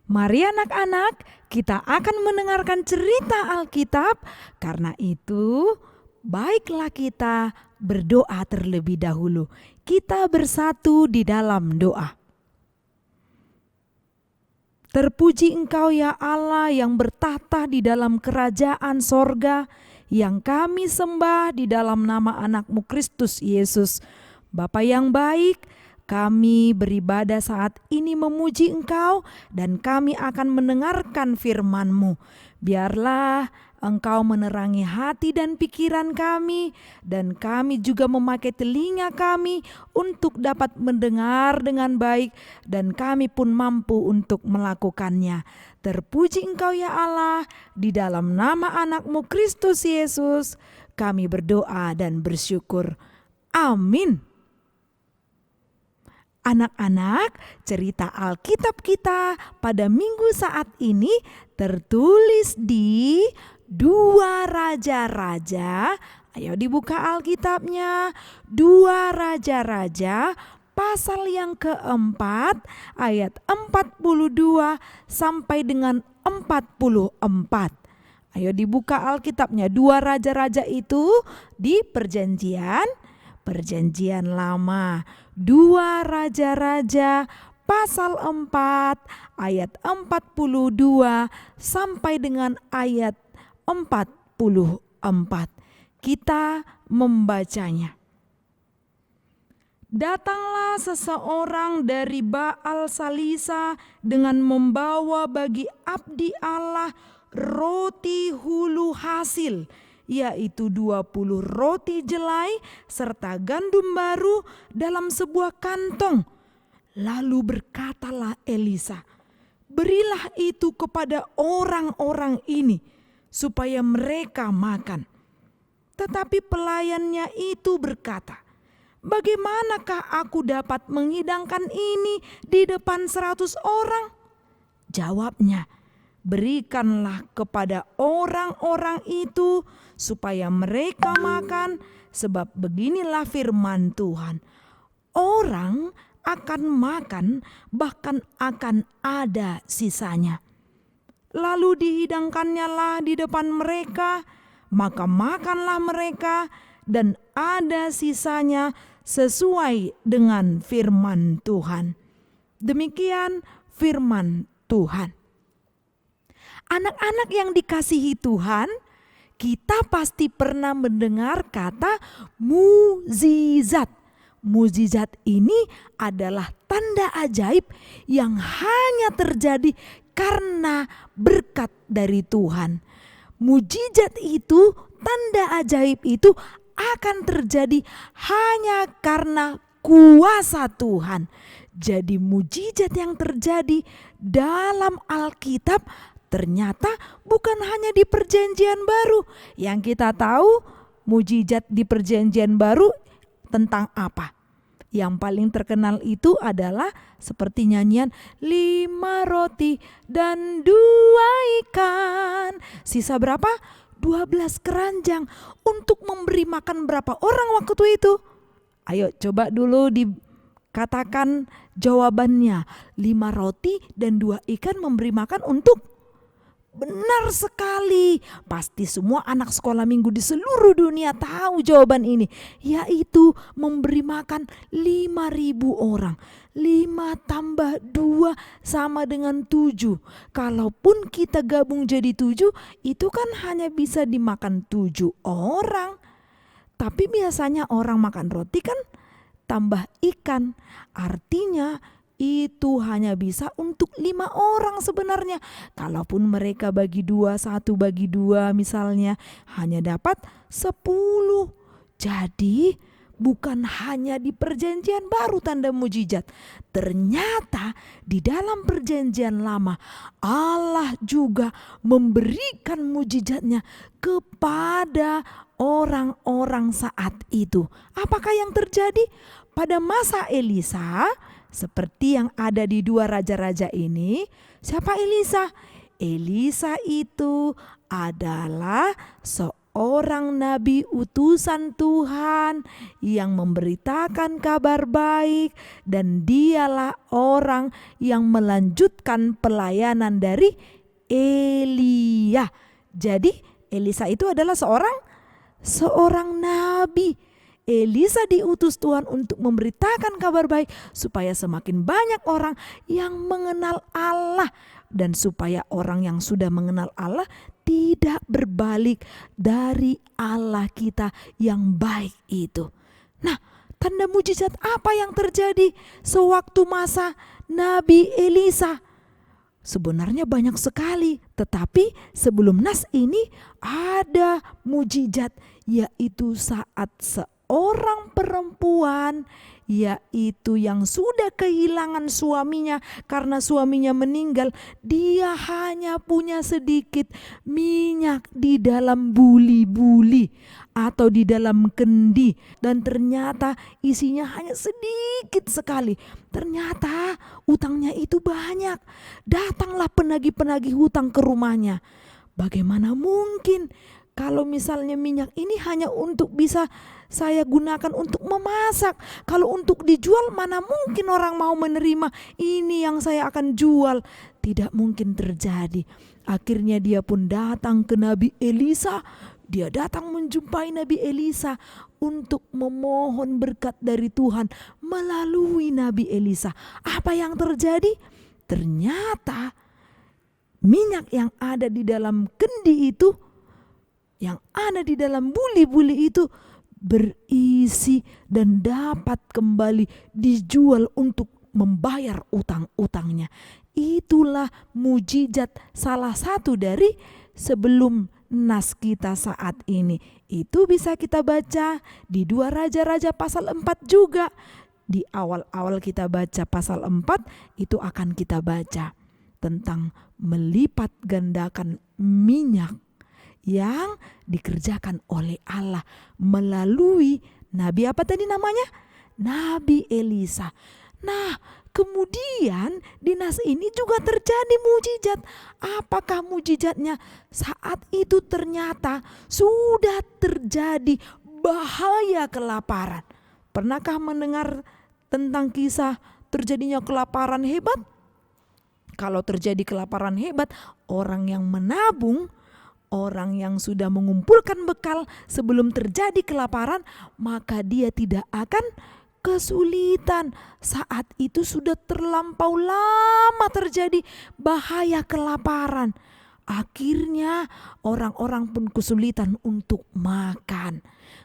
Mari anak-anak, kita akan mendengarkan cerita Alkitab. Karena itu, baiklah kita berdoa terlebih dahulu. Kita bersatu di dalam doa. Terpuji Engkau ya Allah yang bertahta di dalam kerajaan sorga, yang kami sembah di dalam nama anak-Mu Kristus Yesus. Bapa yang baik, kami beribadah saat ini memuji Engkau dan kami akan mendengarkan firman-Mu. Biarlah Engkau menerangi hati dan pikiran kami, dan kami juga memakai telinga kami untuk dapat mendengar dengan baik, dan kami pun mampu untuk melakukannya. Terpuji Engkau ya Allah, di dalam nama anak-Mu Kristus Yesus, kami berdoa dan bersyukur. Amin. Anak-anak, cerita Alkitab kita pada minggu saat ini tertulis di 2 Raja-Raja. Ayo dibuka Alkitabnya. 2 Raja-Raja pasal yang keempat ayat 42 sampai dengan 44. Ayo dibuka Alkitabnya. 2 Raja-Raja itu di Perjanjian Lama. 2 Raja-Raja pasal 4 ayat 42 sampai dengan ayat 44. Kita membacanya. Datanglah seseorang dari Baal Salisa dengan membawa bagi abdi Allah roti hulu hasil, yaitu 20 roti jelai serta gandum baru dalam sebuah kantong. Lalu berkatalah Elisa, berilah itu kepada orang-orang ini supaya mereka makan. Tetapi pelayannya itu berkata, bagaimanakah aku dapat menghidangkan ini di depan 100 orang? Jawabnya, berikanlah kepada orang-orang itu supaya mereka makan, sebab beginilah firman Tuhan. Orang akan makan, bahkan akan ada sisanya. Lalu dihidangkannya lah di depan mereka, maka makanlah mereka dan ada sisanya sesuai dengan firman Tuhan. Demikian firman Tuhan. Anak-anak yang dikasihi Tuhan, kita pasti pernah mendengar kata mukjizat. Mukjizat ini adalah tanda ajaib yang hanya terjadi karena berkat dari Tuhan. Mukjizat itu, tanda ajaib itu akan terjadi hanya karena kuasa Tuhan. Jadi mukjizat yang terjadi dalam Alkitab ternyata bukan hanya di Perjanjian Baru. Yang kita tahu mukjizat di Perjanjian Baru tentang apa? Yang paling terkenal itu adalah seperti nyanyian 5 roti dan 2 ikan. Sisa berapa? 12 keranjang untuk memberi makan berapa orang waktu itu? Ayo coba dulu dikatakan jawabannya. 5 roti dan 2 ikan memberi makan untuk... Benar sekali, pasti semua anak sekolah minggu di seluruh dunia tahu jawaban ini, yaitu memberi makan 5.000 orang. 5 tambah 2 sama dengan 7. Kalaupun kita gabung jadi 7, itu kan hanya bisa dimakan 7 orang. Tapi biasanya orang makan roti kan tambah ikan, artinya itu hanya bisa untuk 5 orang sebenarnya. Kalaupun mereka bagi 2, 1 bagi 2 misalnya, hanya dapat 10. Jadi bukan hanya di Perjanjian Baru tanda mukjizat. Ternyata di dalam Perjanjian Lama Allah juga memberikan mukjizatnya kepada orang-orang saat itu. Apakah yang terjadi pada masa Elisa? Seperti yang ada di 2 Raja-Raja ini. Siapa Elisa? Elisa itu adalah seorang seorang nabi utusan Tuhan yang memberitakan kabar baik, dan dialah orang yang melanjutkan pelayanan dari Elia. Jadi Elisa itu adalah seorang nabi. Elisa diutus Tuhan untuk memberitakan kabar baik supaya semakin banyak orang yang mengenal Allah, dan supaya orang yang sudah mengenal Allah tidak berbalik dari Allah kita yang baik itu. Nah, tanda mujizat apa yang terjadi sewaktu masa Nabi Elisa? Sebenarnya banyak sekali, tetapi sebelum nas ini ada mujizat, yaitu saat seorang perempuan, yaitu yang sudah kehilangan suaminya karena suaminya meninggal. Dia hanya punya sedikit minyak di dalam buli-buli atau di dalam kendi, dan ternyata isinya hanya sedikit sekali. Ternyata utangnya itu banyak. Datanglah penagih-penagih hutang ke rumahnya. Bagaimana mungkin kalau misalnya minyak ini hanya untuk bisa saya gunakan untuk memasak? Kalau untuk dijual, mana mungkin orang mau menerima ini yang saya akan jual? Tidak mungkin terjadi. Akhirnya dia pun datang ke Nabi Elisa. Dia datang menjumpai Nabi Elisa untuk memohon berkat dari Tuhan melalui Nabi Elisa. Apa yang terjadi? Ternyata minyak yang ada di dalam kendi itu, yang ada di dalam buli-buli itu berisi dan dapat kembali dijual untuk membayar utang-utangnya. Itulah mujizat salah satu dari sebelum nas kita saat ini. Itu bisa kita baca di 2 Raja-Raja pasal 4 juga. Di awal-awal kita baca pasal 4 itu akan kita baca tentang melipat gandakan minyak yang dikerjakan oleh Allah melalui Nabi apa tadi namanya? Nabi Elisa. Nah, kemudian di nas ini juga terjadi mujizat. Apakah mujizatnya? Saat itu ternyata sudah terjadi bahaya kelaparan. Pernahkah mendengar tentang kisah terjadinya kelaparan hebat? Kalau terjadi kelaparan hebat, orang yang menabung, orang yang sudah mengumpulkan bekal sebelum terjadi kelaparan, maka dia tidak akan kesulitan. Saat itu sudah terlampau lama terjadi bahaya kelaparan. Akhirnya orang-orang pun kesulitan untuk makan.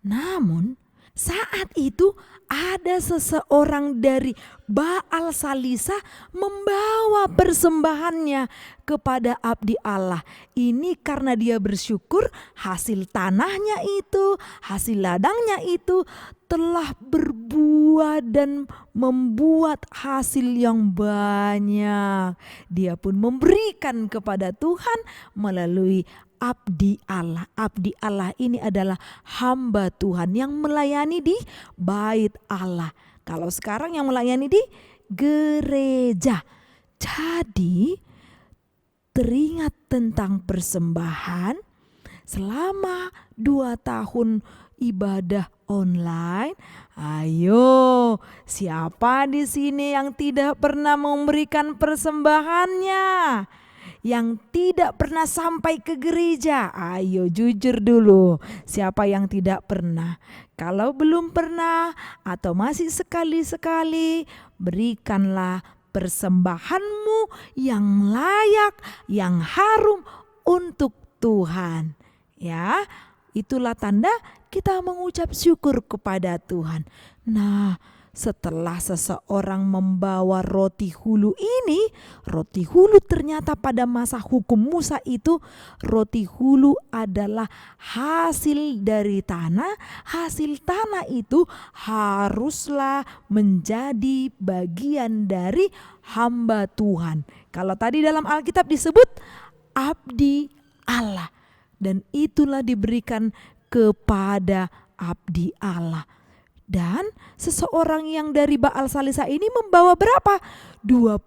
Namun saat itu ada seseorang dari Baal Salisa membawa persembahannya kepada abdi Allah. Ini karena dia bersyukur hasil tanahnya itu, hasil ladangnya itu telah berbuah dan membuat hasil yang banyak. Dia pun memberikan kepada Tuhan melalui abdi Allah. Abdi Allah ini adalah hamba Tuhan yang melayani di bait Allah. Kalau sekarang yang melayani di gereja. Jadi teringat tentang persembahan selama 2 tahun ibadah online. Ayo, siapa di sini yang tidak pernah memberikan persembahannya? Yang tidak pernah sampai ke gereja? Ayo jujur dulu, siapa yang tidak pernah? Kalau belum pernah atau masih sekali-sekali, berikanlah persembahanmu yang layak, yang harum untuk Tuhan. Ya, itulah tanda kita mengucap syukur kepada Tuhan. Nah, setelah seseorang membawa roti hulu ini, roti hulu ternyata pada masa hukum Musa itu, roti hulu adalah hasil dari tanah. Hasil tanah itu haruslah menjadi bagian dari hamba Tuhan. Kalau tadi dalam Alkitab disebut abdi Allah, dan itulah diberikan kepada abdi Allah. Dan seseorang yang dari Baal Salisa ini membawa berapa? 20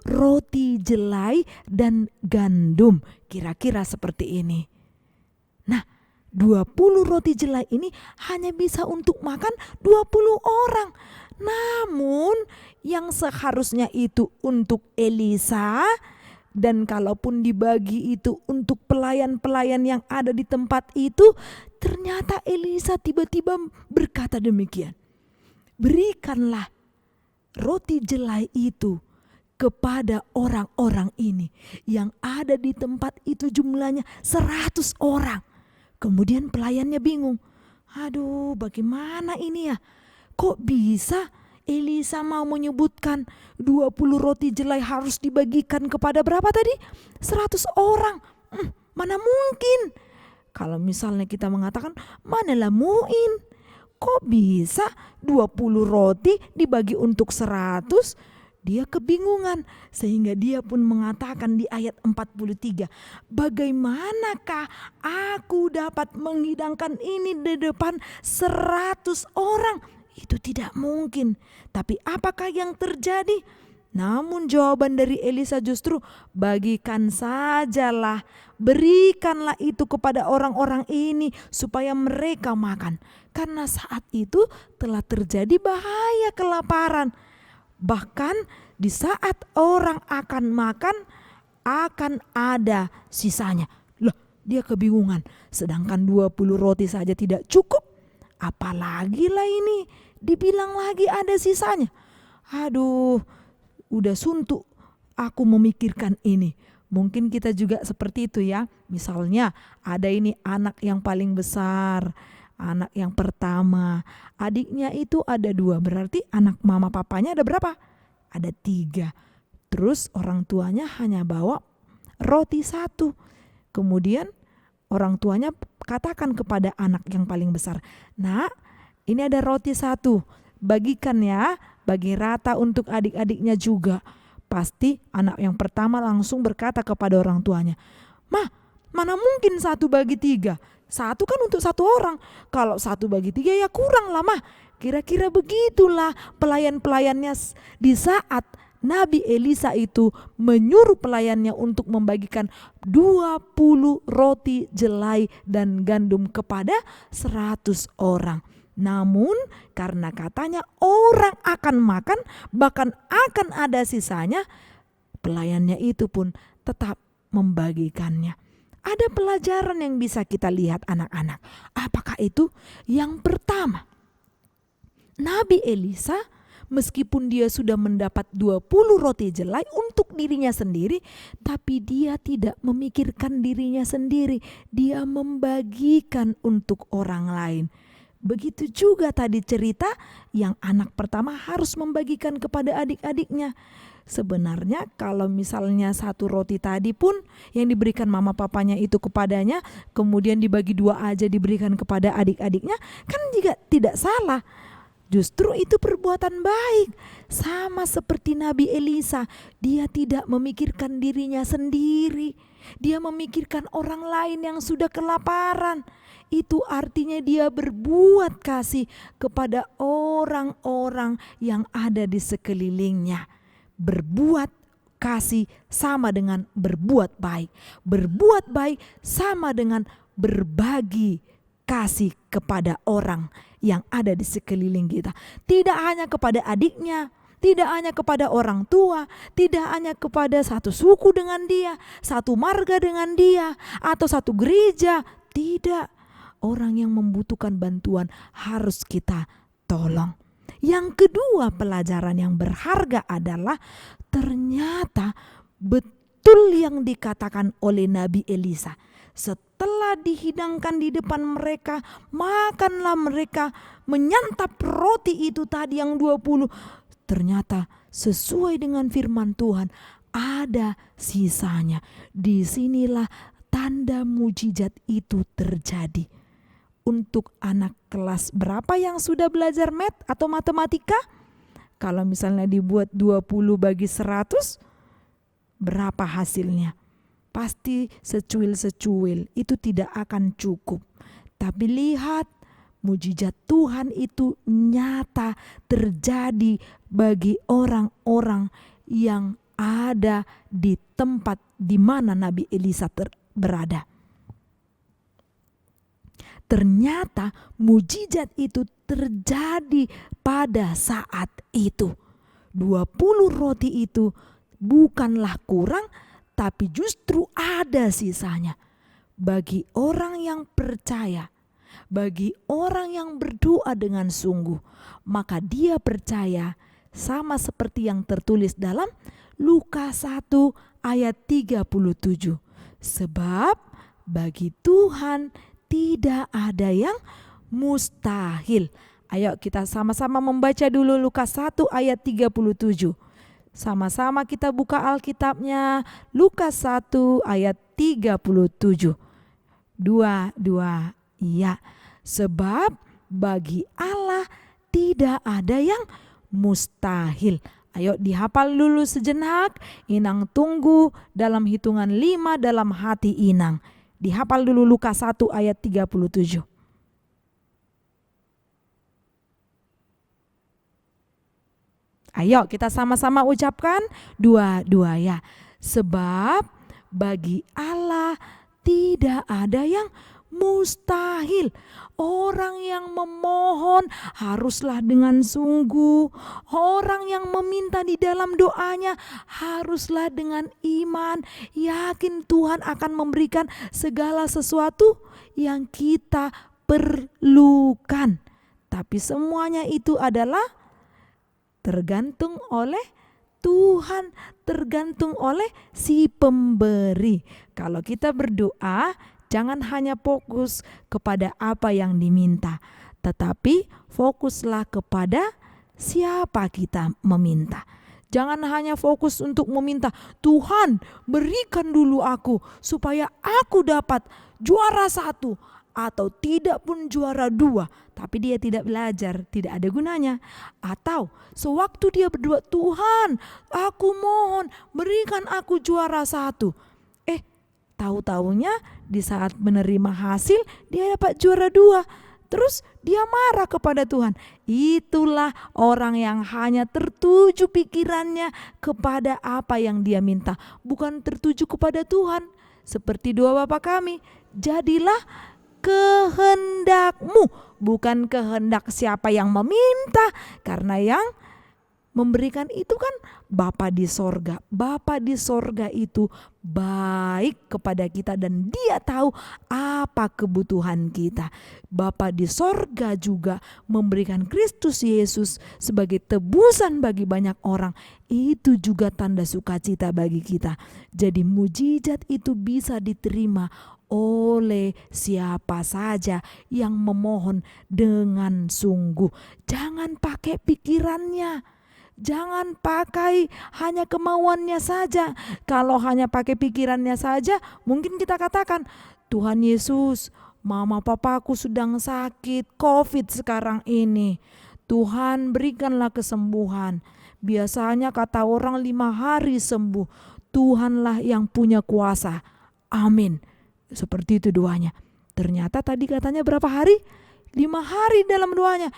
roti jelai dan gandum. Kira-kira seperti ini. Nah, 20 roti jelai ini hanya bisa untuk makan 20 orang. Namun yang seharusnya itu untuk Elisa, dan kalaupun dibagi itu untuk pelayan-pelayan yang ada di tempat itu, ternyata Elisa tiba-tiba berkata demikian, berikanlah roti jelai itu kepada orang-orang ini yang ada di tempat itu, jumlahnya 100 orang. Kemudian pelayannya bingung. Aduh, bagaimana ini ya? Kok bisa Elisa mau menyebutkan 20 roti jelai harus dibagikan kepada berapa tadi? 100 orang. Mana mungkin? Kalau misalnya kita mengatakan, manalah muin. Kok bisa 20 roti dibagi untuk 100? Dia kebingungan, sehingga dia pun mengatakan di ayat 43, bagaimanakah aku dapat menghidangkan ini di depan 100 orang? Itu tidak mungkin. Tapi apakah yang terjadi? Namun jawaban dari Elisa justru, bagikan sajalah, berikanlah itu kepada orang-orang ini supaya mereka makan. Karena saat itu telah terjadi bahaya kelaparan. Bahkan di saat orang akan makan, akan ada sisanya. Lah, dia kebingungan. Sedangkan 20 roti saja tidak cukup, apalagi lah ini dibilang lagi ada sisanya. Aduh, udah suntuk aku memikirkan ini. Mungkin kita juga seperti itu ya. Misalnya ada ini anak yang paling besar, anak yang pertama, adiknya itu ada 2, berarti anak mama papanya ada berapa? Ada 3. Terus orang tuanya hanya bawa roti 1. Kemudian orang tuanya katakan kepada anak yang paling besar, nak, ini ada roti 1, bagikan ya, bagi rata untuk adik-adiknya juga. Pasti anak yang pertama langsung berkata kepada orang tuanya, "Mah, mana mungkin 1 bagi 3? 1 kan untuk 1 orang. Kalau 1 bagi 3 ya kurang lah mah." Kira-kira begitulah pelayan-pelayannya di saat Nabi Elisa itu menyuruh pelayannya untuk membagikan 20 roti jelai dan gandum kepada 100 orang. Namun karena katanya orang akan makan, bahkan akan ada sisanya, pelayannya itu pun tetap membagikannya. Ada pelajaran yang bisa kita lihat anak-anak. Apakah itu? Yang pertama, Nabi Elisa meskipun dia sudah mendapat 20 roti jelai untuk dirinya sendiri, tapi dia tidak memikirkan dirinya sendiri. Dia membagikan untuk orang lain. Begitu juga tadi cerita yang anak pertama harus membagikan kepada adik-adiknya. Sebenarnya kalau misalnya 1 roti tadi pun yang diberikan mama papanya itu kepadanya, kemudian dibagi 2 aja diberikan kepada adik-adiknya, kan juga tidak salah. Justru itu perbuatan baik. Sama seperti Nabi Elisa, dia tidak memikirkan dirinya sendiri. Dia memikirkan orang lain yang sudah kelaparan. Itu artinya dia berbuat kasih kepada orang-orang yang ada di sekelilingnya. Berbuat kasih sama dengan berbuat baik. Berbuat baik sama dengan berbagi kasih kepada orang yang ada di sekeliling kita. Tidak hanya kepada adiknya, tidak hanya kepada orang tua, tidak hanya kepada satu suku dengan dia, satu marga dengan dia, atau satu gereja. Tidak. Orang yang membutuhkan bantuan harus kita tolong. Yang kedua, pelajaran yang berharga adalah ternyata betul yang dikatakan oleh Nabi Elisa. Setelah dihidangkan di depan mereka, makanlah mereka, menyantap roti itu tadi yang 20. Ternyata sesuai dengan firman Tuhan, ada sisanya. Disinilah tanda mujizat itu terjadi. Untuk anak kelas berapa yang sudah belajar math atau matematika? Kalau misalnya dibuat 20 bagi 100, berapa hasilnya? Pasti secuil-secuil, itu tidak akan cukup. Tapi lihat, mujizat Tuhan itu nyata terjadi bagi orang-orang yang ada di tempat di mana Nabi Elisa berada. Ternyata mujizat itu terjadi pada saat itu. 20 roti itu bukanlah kurang, tapi justru ada sisanya. Bagi orang yang percaya, bagi orang yang berdoa dengan sungguh, maka dia percaya sama seperti yang tertulis dalam Lukas 1 ayat 37. Sebab bagi Tuhan tidak ada yang mustahil. Ayo kita sama-sama membaca dulu Lukas 1 ayat 37. Sama-sama kita buka Alkitabnya, Lukas 1 ayat 37. Dua. Iya. Sebab bagi Allah tidak ada yang mustahil. Ayo dihafal dulu sejenak. Inang tunggu dalam hitungan 5 dalam hati Inang. Dihafal dulu Lukas 1 ayat 37. Ayo kita sama-sama ucapkan dua ya. Sebab bagi Allah tidak ada yang mustahil. Orang yang memohon haruslah dengan sungguh. Orang yang meminta di dalam doanya haruslah dengan iman. Yakin Tuhan akan memberikan segala sesuatu yang kita perlukan. Tapi semuanya itu adalah tergantung oleh Tuhan, tergantung oleh si pemberi. Kalau kita berdoa, jangan hanya fokus kepada apa yang diminta, tetapi fokuslah kepada siapa kita meminta. Jangan hanya fokus untuk meminta, Tuhan berikan dulu aku supaya aku dapat juara 1 atau tidak pun juara 2, tapi dia tidak belajar, tidak ada gunanya. Atau sewaktu dia berdoa, Tuhan aku mohon berikan aku juara 1. Tahu-taunya di saat menerima hasil dia dapat juara 2. Terus dia marah kepada Tuhan. Itulah orang yang hanya tertuju pikirannya kepada apa yang dia minta, bukan tertuju kepada Tuhan. Seperti doa Bapa kami, jadilah kehendakmu, bukan kehendak siapa yang meminta, karena yang memberikan itu kan Bapa di sorga. Bapa di sorga itu baik kepada kita dan dia tahu apa kebutuhan kita. Bapa di sorga juga memberikan Kristus Yesus sebagai tebusan bagi banyak orang. Itu juga tanda sukacita bagi kita. Jadi mujizat itu bisa diterima oleh siapa saja yang memohon dengan sungguh. Jangan pakai pikirannya. Jangan pakai hanya kemauannya saja. Kalau hanya pakai pikirannya saja, mungkin kita katakan, Tuhan Yesus, mama papaku sedang sakit COVID sekarang ini. Tuhan berikanlah kesembuhan. Biasanya kata orang 5 hari sembuh. Tuhanlah yang punya kuasa. Amin. Seperti itu doanya. Ternyata tadi katanya berapa hari? 5 hari dalam doanya.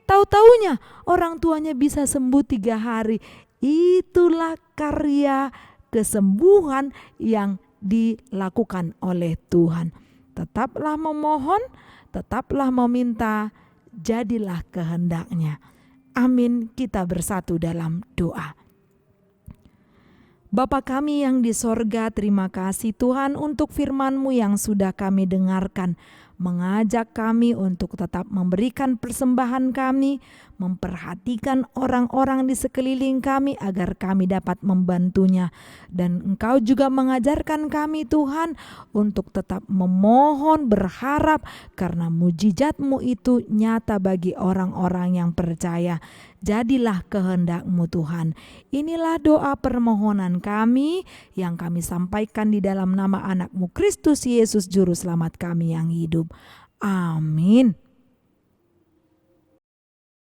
Tahu-taunya orang tuanya bisa sembuh 3 hari. Itulah karya kesembuhan yang dilakukan oleh Tuhan. Tetaplah memohon, tetaplah meminta, jadilah kehendaknya. Amin. Kita bersatu dalam doa. Bapa kami yang di sorga, terima kasih Tuhan untuk firman-Mu yang sudah kami dengarkan. Mengajak kami untuk tetap memberikan persembahan kami, memperhatikan orang-orang di sekeliling kami agar kami dapat membantunya. Dan Engkau juga mengajarkan kami Tuhan untuk tetap memohon, berharap karena mujizat-Mu itu nyata bagi orang-orang yang percaya. Jadilah kehendak-Mu Tuhan. Inilah doa permohonan kami yang kami sampaikan di dalam nama anak-Mu Kristus Yesus Juru Selamat kami yang hidup. Amin.